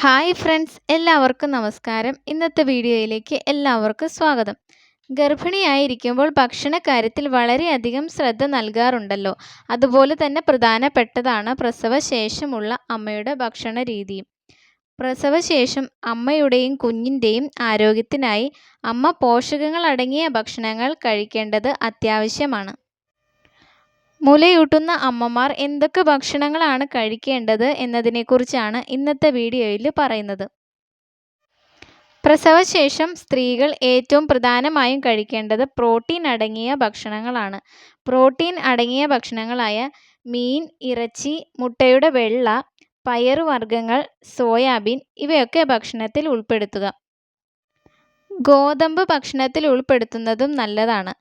Hi friends, എല്ലാവർക്കും നമസ്കാരം. ഇന്നത്തെ വീഡിയോയിലേക്ക് എല്ലാവർക്കും സ്വാഗതം. ഗർഭിണിയായിരിക്കുമ്പോൾ ഭക്ഷണക്കാര്യത്തിൽ വളരെയധികം ശ്രദ്ധ നൽകാറുണ്ടല്ലോ. അതുപോലെ തന്നെ പ്രധാനപ്പെട്ടതാണ് പ്രസവശേഷമുള്ള അമ്മയുടെ ഭക്ഷണ രീതിയും. പ്രസവശേഷം അമ്മയുടെയും കുഞ്ഞിൻ്റെയും ആരോഗ്യത്തിനായി അമ്മ പോഷകങ്ങൾ അടങ്ങിയ ഭക്ഷണങ്ങൾ കഴിക്കേണ്ടത് അത്യാവശ്യമാണ്. മുലയൂട്ടുന്ന അമ്മമാർ എന്തൊക്കെ ഭക്ഷണങ്ങളാണ് കഴിക്കേണ്ടത് എന്നതിനെക്കുറിച്ചാണ് ഇന്നത്തെ വീഡിയോയിൽ പറയുന്നത്. പ്രസവശേഷം സ്ത്രീകൾ ഏറ്റവും പ്രധാനമായും കഴിക്കേണ്ടത് പ്രോട്ടീൻ അടങ്ങിയ ഭക്ഷണങ്ങളാണ്. പ്രോട്ടീൻ അടങ്ങിയ ഭക്ഷണങ്ങളായ മീൻ, ഇറച്ചി, മുട്ടയുടെ വെള്ള, പയറുവർഗ്ഗങ്ങൾ, സോയാബീൻ ഇവയൊക്കെ ഭക്ഷണത്തിൽ ഉൾപ്പെടുത്തുക. ഗോതമ്പ് ഭക്ഷണത്തിൽ ഉൾപ്പെടുത്തുന്നതും നല്ലതാണ്.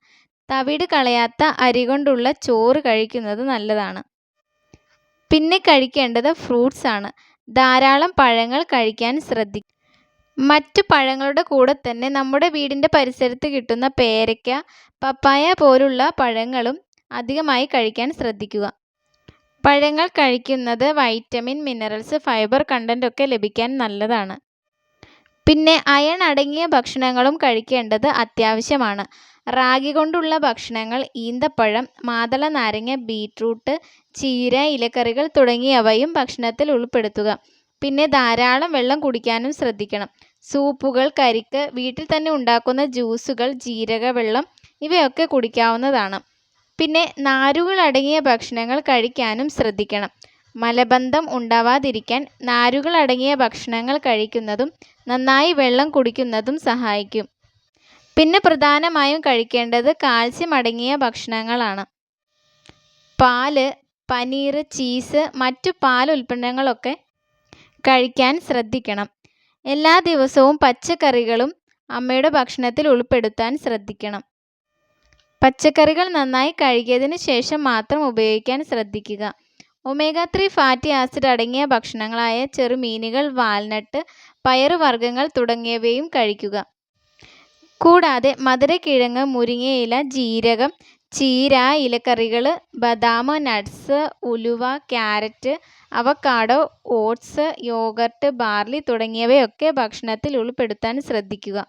തവിട് കളയാത്ത അരി കൊണ്ടുള്ള ചോറ് കഴിക്കുന്നത് നല്ലതാണ്. പിന്നെ കഴിക്കേണ്ടത് ഫ്രൂട്ട്സ് ആണ്. ധാരാളം പഴങ്ങൾ കഴിക്കാൻ ശ്രദ്ധിക്കുക. മറ്റു പഴങ്ങളുടെ കൂടെ തന്നെ നമ്മുടെ വീടിൻ്റെ പരിസരത്ത് കിട്ടുന്ന പേരയ്ക്ക, പപ്പായ പോലുള്ള പഴങ്ങളും അധികമായി കഴിക്കാൻ ശ്രദ്ധിക്കുക. പഴങ്ങൾ കഴിക്കുന്നത് വൈറ്റമിൻ, മിനറൽസ്, ഫൈബർ കണ്ടൻ്റ് ഒക്കെ ലഭിക്കാൻ നല്ലതാണ്. പിന്നെ അയൺ അടങ്ങിയ ഭക്ഷണങ്ങളും കഴിക്കേണ്ടത് അത്യാവശ്യമാണ്. റാഗി കൊണ്ടുള്ള ഭക്ഷണങ്ങൾ, ഈന്തപ്പഴം, മാതള നാരങ്ങ, ബീറ്റ്റൂട്ട്, ചീര, ഇലക്കറികൾ തുടങ്ങിയവയും ഭക്ഷണത്തിൽ ഉൾപ്പെടുത്തുക. പിന്നെ ധാരാളം വെള്ളം കുടിക്കാനും ശ്രദ്ധിക്കണം. സൂപ്പുകൾ, കരിക്ക്, വീട്ടിൽ തന്നെ ഉണ്ടാക്കുന്ന ജ്യൂസുകൾ, ജീരക വെള്ളം ഇവയൊക്കെ കുടിക്കാവുന്നതാണ്. പിന്നെ നാരുകൾ അടങ്ങിയ ഭക്ഷണങ്ങൾ കഴിക്കാനും ശ്രദ്ധിക്കണം. മലബന്ധം ഉണ്ടാവാതിരിക്കാൻ നാരുകൾ അടങ്ങിയ ഭക്ഷണങ്ങൾ കഴിക്കുന്നതും നന്നായി വെള്ളം കുടിക്കുന്നതും സഹായിക്കും. പിന്നെ പ്രധാനമായും കഴിക്കേണ്ടത് കാൽസ്യം അടങ്ങിയ ഭക്ഷണങ്ങളാണ്. പാല്, പനീർ, ചീസ്, മറ്റു പാൽ ഉൽപ്പന്നങ്ങളൊക്കെ കഴിക്കാൻ ശ്രദ്ധിക്കണം. എല്ലാ ദിവസവും പച്ചക്കറികളും അമ്മയുടെ ഭക്ഷണത്തിൽ ഉൾപ്പെടുത്താൻ ശ്രദ്ധിക്കണം. പച്ചക്കറികൾ നന്നായി കഴുകിയതിന് ശേഷം മാത്രം ഉപയോഗിക്കാൻ ശ്രദ്ധിക്കുക. ഒമേഗ 3 ഫാറ്റി ആസിഡ് അടങ്ങിയ ഭക്ഷണങ്ങളായ ചെറുമീനുകൾ, വാൽനട്ട്, പയറുവർഗ്ഗങ്ങൾ തുടങ്ങിയവയും കഴിക്കുക. കൂടാതെ മധുരക്കിഴങ്ങ്, മുരിങ്ങയില, ജീരകം, ചീര, ഇലക്കറികൾ, ബദാം, നട്ട്സ്, ഉലുവ, carrot, avocado, oats, yogurt, barley തുടങ്ങിയവയൊക്കെ ഭക്ഷണത്തിൽ ഉൾപ്പെടുത്താൻ ശ്രദ്ധിക്കുക.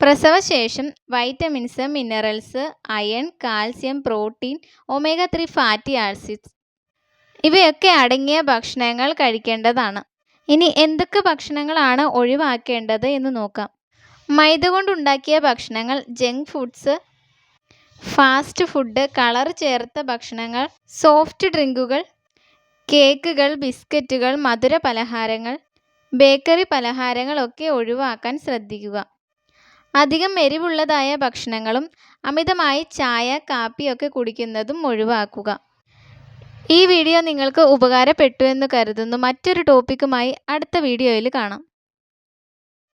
പ്രസവശേഷം vitamins, minerals, iron, calcium, protein, omega 3 fatty acids ഇവയൊക്കെ അടങ്ങിയ ഭക്ഷണങ്ങൾ കഴിക്കേണ്ടതാണ്. ഇനി എന്തൊക്കെ ഭക്ഷണങ്ങളാണ് ഒഴിവാക്കേണ്ടത് എന്ന് നോക്കാം. മൈദ കൊണ്ടുണ്ടാക്കിയ ഭക്ഷണങ്ങൾ, junk foods, fast food, colour ചേർത്ത ഭക്ഷണങ്ങൾ, സോഫ്റ്റ് ഡ്രിങ്കുകൾ, കേക്കുകൾ, ബിസ്ക്കറ്റുകൾ, മധുര പലഹാരങ്ങൾ, ബേക്കറി പലഹാരങ്ങളൊക്കെ ഒഴിവാക്കാൻ ശ്രദ്ധിക്കുക. അധികം എരിവുള്ളതായ ഭക്ഷണങ്ങളും അമിതമായി ചായ, കാപ്പിയൊക്കെ കുടിക്കുന്നതും ഒഴിവാക്കുക. ഈ വീഡിയോ നിങ്ങൾക്ക് ഉപകാരപ്പെട്ടു എന്ന് കരുതുന്നു. മറ്റൊരു ടോപ്പിക്കുമായി അടുത്ത വീഡിയോയിൽ കാണാം.